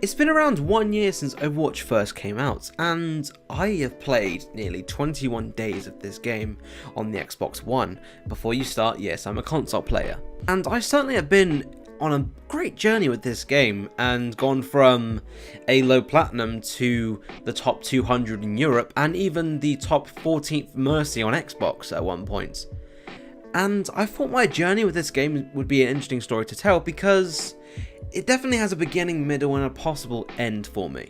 It's been around 1 year since Overwatch first came out, and I have played nearly 21 days of this game on the Xbox One. Before you start, yes, I'm a console player. And I certainly have been on a great journey with this game and gone from a low platinum to the top 200 in Europe and even the top 14th Mercy on Xbox at one point. And I thought my journey with this game would be an interesting story to tell because it definitely has a beginning, middle and a possible end for me.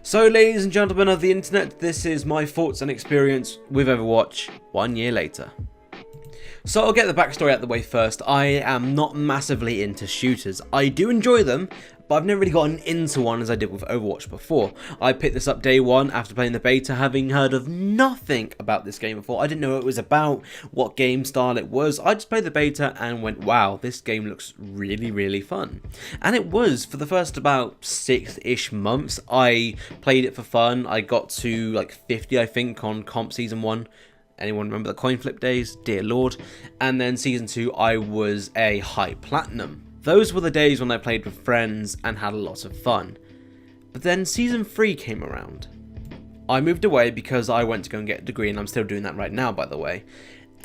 So ladies and gentlemen of the internet, this is my thoughts and experience with Overwatch 1 year later. So I'll get the backstory out of the way first. I am not massively into shooters. I do enjoy them, but I've never really gotten into one as I did with Overwatch before. I picked this up day one after playing the beta, having heard of nothing about this game before. I didn't know what it was about, what game style it was. I just played the beta and went, wow, this game looks really, really fun. And it was. For the first about 6-ish months, I played it for fun. I got to like 50, I think, on Comp Season 1. Anyone remember the coin flip days? Dear Lord. And then Season 2, I was a high platinum. Those were the days when I played with friends and had a lot of fun. But then Season 3 came around. I moved away because I went to go and get a degree, and I'm still doing that right now, by the way.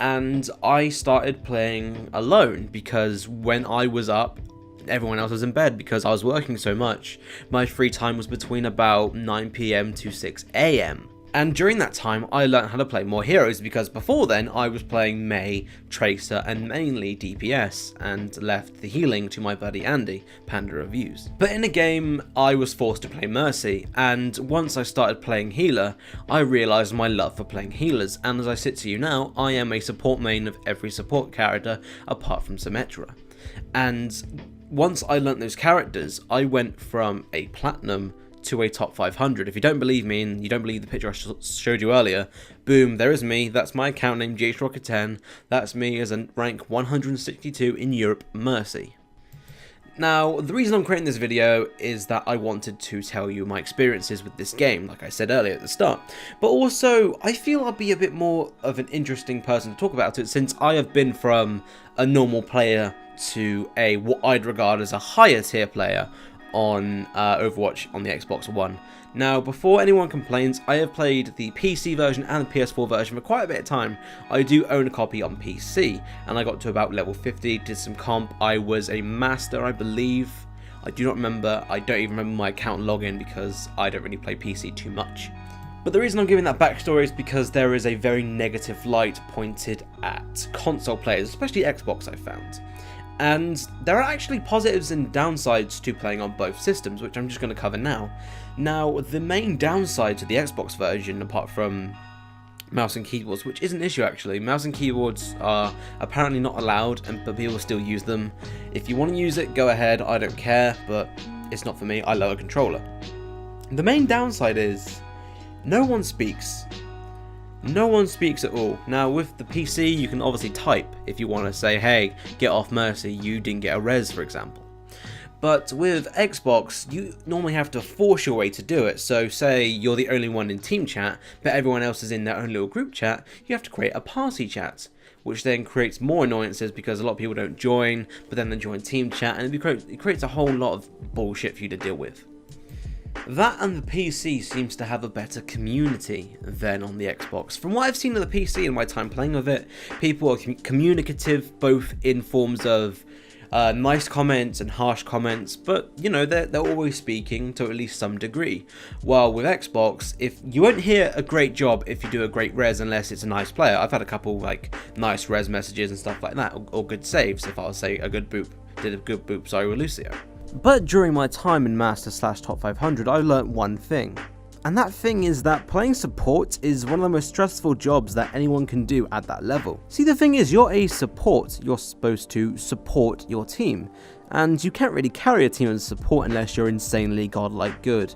And I started playing alone because when I was up, everyone else was in bed because I was working so much. My free time was between about 9 PM to 6 AM. And during that time, I learned how to play more heroes because before then, I was playing Mei, Tracer, and mainly DPS, and left the healing to my buddy Andy, Panda Reviews. But in a game, I was forced to play Mercy, and once I started playing healer, I realised my love for playing healers, and as I sit to you now, I am a support main of every support character apart from Symmetra. And once I learnt those characters, I went from a platinum to a top 500. If you don't believe me and you don't believe the picture I showed you earlier, boom, there is me. That's my account name, GHRocket10. That's me as a rank 162 in Europe Mercy. Now, the reason I'm creating this video is that I wanted to tell you my experiences with this game, like I said earlier at the start. But also, I feel I'll be a bit more of an interesting person to talk about it since I have been from a normal player to a what I'd regard as a higher tier player on Overwatch on the Xbox One. Now, before anyone complains, I have played the PC version and the PS4 version for quite a bit of time. I do own a copy on PC, and I got to about level 50, did some comp. I was a master, I believe. I do not remember. I don't even remember my account login because I don't really play PC too much. But the reason I'm giving that backstory is because there is a very negative light pointed at console players, especially Xbox, I found. And there are actually positives and downsides to playing on both systems, which I'm just going to cover now. Now, the main downside to the Xbox version, apart from mouse and keyboards, which is an issue actually, mouse and keyboards are apparently not allowed, but people still use them. If you want to use it, go ahead, I don't care, but it's not for me, I love a controller. The main downside is, no one speaks. No one speaks at all. Now with the PC you can obviously type if you want to say, hey, get off Mercy, you didn't get a res, for example. But with Xbox you normally have to force your way to do it. So say you're the only one in team chat but everyone else is in their own little group chat, you have to create a party chat, which then creates more annoyances because a lot of people don't join, but then they join team chat and it creates a whole lot of bullshit for you to deal with. That and the PC seems to have a better community than on the Xbox. From what I've seen of the PC in my time playing with it, people are communicative both in forms of nice comments and harsh comments, but you know, they're always speaking to at least some degree. While with Xbox, if you won't hear a great job if you do a great res unless it's a nice player. I've had a couple like nice res messages and stuff like that, or good saves if I'll say a good boop, did a good boop, sorry, with Lucio. But during my time in Master / Top 500, I learnt one thing. And that thing is that playing support is one of the most stressful jobs that anyone can do at that level. See, the thing is, you're a support, you're supposed to support your team. And you can't really carry a team as support unless you're insanely godlike good.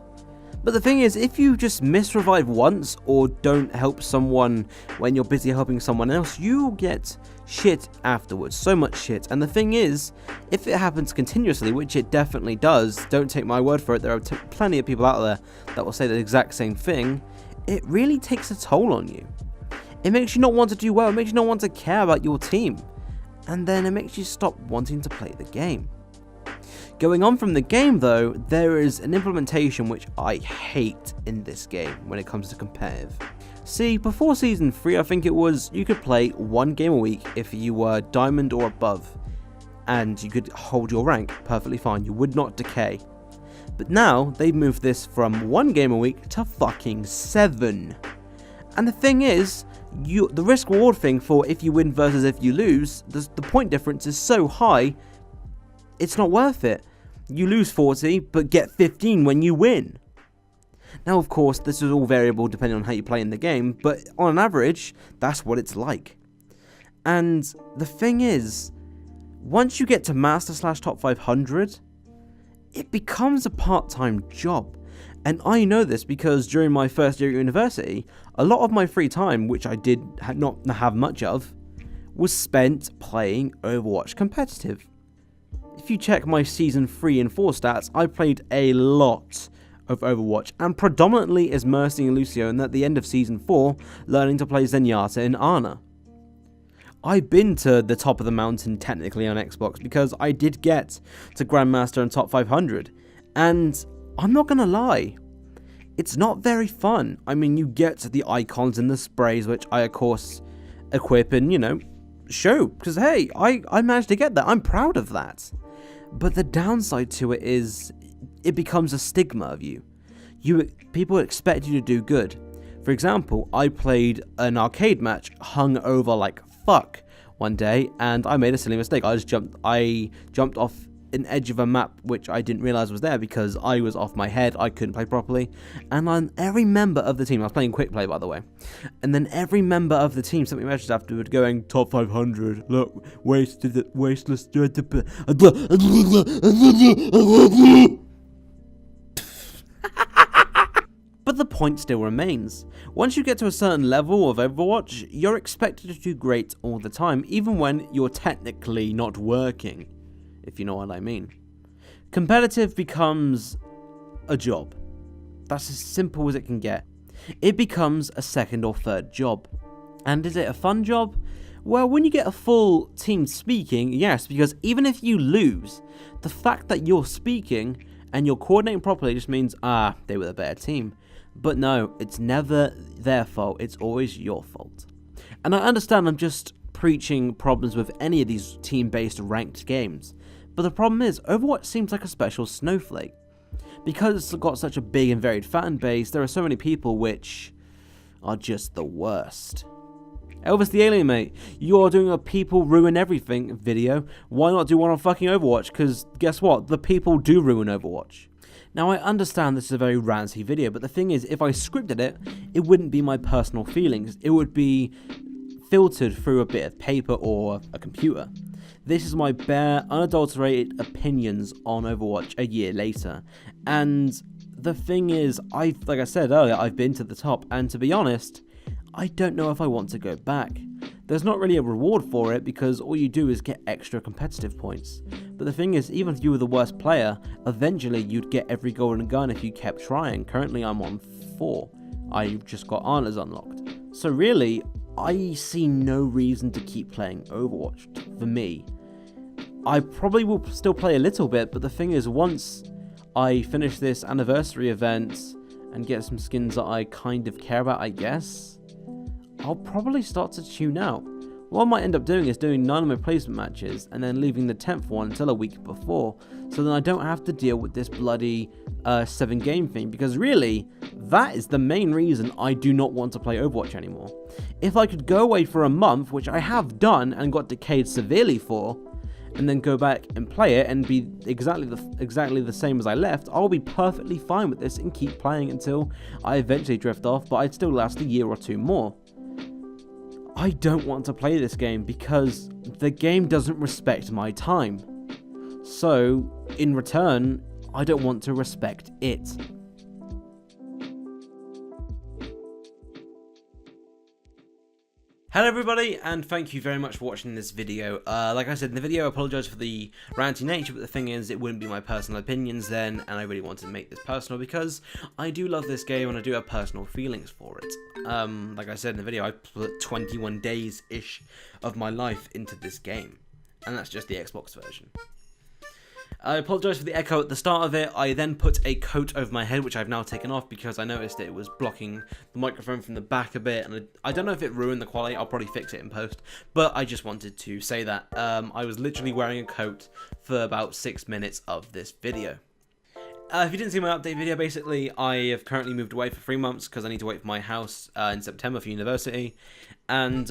But the thing is, if you just miss revive once or don't help someone when you're busy helping someone else, you get shit afterwards, so much shit. And the thing is, if it happens continuously, which it definitely does, don't take my word for it, there are plenty of people out there that will say the exact same thing, it really takes a toll on you. It makes you not want to do well, it makes you not want to care about your team, and then it makes you stop wanting to play the game. Going on from the game though, there is an implementation which I hate in this game when it comes to competitive. See, before Season 3 I think it was, you could play 1 game a week if you were Diamond or above, and you could hold your rank perfectly fine, you would not decay. But now, they've moved this from 1 game a week to fucking 7. And the thing is, the risk reward thing for if you win versus if you lose, the point difference is so high, it's not worth it. You lose 40, but get 15 when you win. Now of course, this is all variable depending on how you play in the game, but on an average, that's what it's like. And the thing is, once you get to Master/Top 500, it becomes a part-time job. And I know this because during my first year at university, a lot of my free time, which I did not have much of, was spent playing Overwatch competitive. If you check my Season 3 and 4 stats, I played a lot of Overwatch, and predominantly as Mercy and Lucio, and at the end of Season 4, learning to play Zenyatta and Ana. I've been to the top of the mountain technically on Xbox because I did get to Grandmaster and Top 500, and I'm not gonna lie, it's not very fun. I mean, you get the icons and the sprays, which I of course equip and, you know, show, because hey, I managed to get that, I'm proud of that. But the downside to it is, it becomes a stigma of you. People expect you to do good. For example, I played an arcade match hung over like fuck one day, and I made a silly mistake. I jumped off an edge of a map which I didn't realize was there because I was off my head. I couldn't play properly, and every member of the team, I was playing quick play by the way, and then every member of the team sent me messages afterward going, top 500, look, wasteless. But the point still remains. Once you get to a certain level of Overwatch, you're expected to do great all the time, even when you're technically not working, if you know what I mean. Competitive becomes a job. That's as simple as it can get. It becomes a second or third job. And is it a fun job? Well, when you get a full team speaking, yes, because even if you lose, the fact that you're speaking and you're coordinating properly just means, they were the better team. But no, it's never their fault, it's always your fault. And I understand I'm just preaching problems with any of these team-based ranked games, but the problem is, Overwatch seems like a special snowflake. Because it's got such a big and varied fan base, there are so many people which are just the worst. Elvis the Alien, mate, you're doing a people ruin everything video, why not do one on fucking Overwatch? Because guess what, the people do ruin Overwatch. Now, I understand this is a very ranty video, but the thing is, if I scripted it, it wouldn't be my personal feelings. It would be filtered through a bit of paper or a computer. This is my bare, unadulterated opinions on Overwatch a year later. And the thing is, like I said earlier, I've been to the top, and to be honest, I don't know if I want to go back. There's not really a reward for it because all you do is get extra competitive points. But the thing is, even if you were the worst player, eventually you'd get every golden gun if you kept trying. Currently I'm on 4. I just got Ana's unlocked. So really, I see no reason to keep playing Overwatch for me. I probably will still play a little bit, but the thing is, once I finish this anniversary event and get some skins that I kind of care about, I guess, I'll probably start to tune out. What I might end up doing is doing 9 replacement matches and then leaving the 10th one until a week before, so then I don't have to deal with this bloody 7 game thing, because really, that is the main reason I do not want to play Overwatch anymore. If I could go away for a month, which I have done and got decayed severely for, and then go back and play it and be exactly the same as I left, I'll be perfectly fine with this and keep playing until I eventually drift off, but I'd still last a year or 2 more. I don't want to play this game because the game doesn't respect my time. So, in return, I don't want to respect it. Hello everybody, and thank you very much for watching this video. Like I said in the video, I apologise for the ranty nature, but the thing is, it wouldn't be my personal opinions then, and I really wanted to make this personal because I do love this game and I do have personal feelings for it. Like I said in the video, I put 21 days-ish of my life into this game, and that's just the Xbox version. I apologise for the echo at the start of it. I then put a coat over my head, which I've now taken off because I noticed it was blocking the microphone from the back a bit, and I don't know if it ruined the quality. I'll probably fix it in post, but I just wanted to say that. I was literally wearing a coat for about 6 minutes of this video. If you didn't see my update video, basically, I have currently moved away for 3 months because I need to wait for my house in September for university. And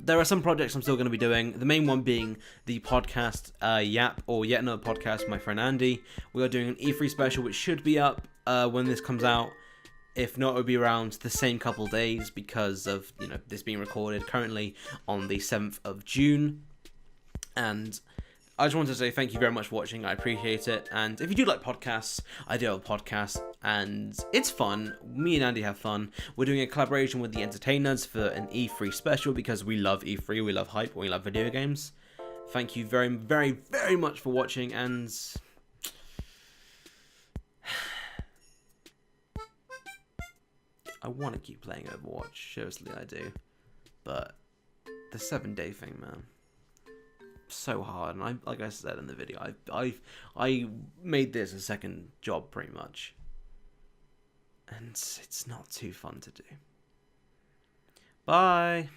there are some projects I'm still going to be doing. The main one being the podcast Yap, or Yet Another Podcast with my friend Andy. We are doing an E3 special, which should be up when this comes out. If not, it'll be around the same couple days because of, you know, this being recorded currently on the 7th of June. And I just wanted to say thank you very much for watching. I appreciate it. And if you do like podcasts, I do have a podcast, and it's fun. Me and Andy have fun. We're doing a collaboration with the Entertainers for an E3 special because we love E3, we love hype, we love video games. Thank you very, very, very much for watching, and I want to keep playing Overwatch. Seriously, I do. But the 7-day thing, man. So hard, and like I said in the video, I made this a second job pretty much, and it's not too fun to do. Bye.